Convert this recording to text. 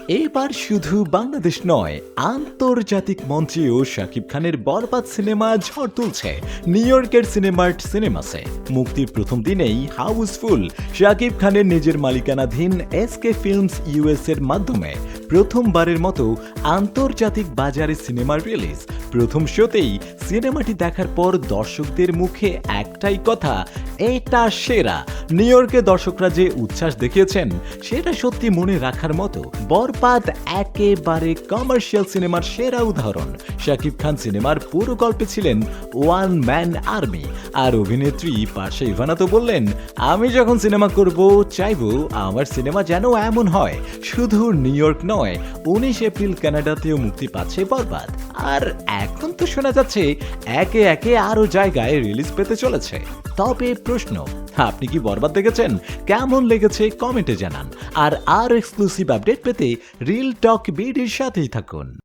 এবার শুধু বাংলাদেশ নয়, আন্তর্জাতিক মঞ্চেও শাকিব খানের বরবাদ সিনেমা ঝড় তুলছে। নিউ ইয়র্কের সিনেমার্ট সিনেমাসে মুক্তির প্রথম দিনেই হাউসফুল। শাকিব খানের নিজের মালিকানাধীন এসকে ফিল্মস ইউএস এর মাধ্যমে প্রথমবারের মতো আন্তর্জাতিক বাজারে সিনেমার রিলিজ। প্রথম শোতেই সিনেমাটি দেখার পর দর্শকদের মুখে একটাই কথা, এটা সেরা। নিউ ইয়র্কে দর্শকরা যে উচ্ছ্বাস দেখিয়েছেন সেটা সত্যি মনে রাখার মতো। বরবাদ একেবারে কমার্শিয়াল সিনেমার সেরা উদাহরণ। শাকিব খান সিনেমার পুরো গল্পে ছিলেন ওয়ান ম্যান আর্মি। আর অভিনেত্রী পার্শা ইভানা তো বললেন, আমি যখন সিনেমা করব চাইবো আমার সিনেমা যেন এমন হয়। শুধু নিউ ইয়র্ক নয়, 19 এপ্রিল কানাডাতেও মুক্তি পাচ্ছে বরবাদ। আর এখন তো শোনা যাচ্ছে একে একে আরো জায়গায় রিলিজ পেতে চলেছে। তবে প্রশ্ন, আপনি কি বরবাদ দেখেছেন? কেমন লেগেছে কমেন্টে জানান। আর এক্সক্লুসিভ আপডেট পেতে রিল টক বিডির সাথেই থাকুন।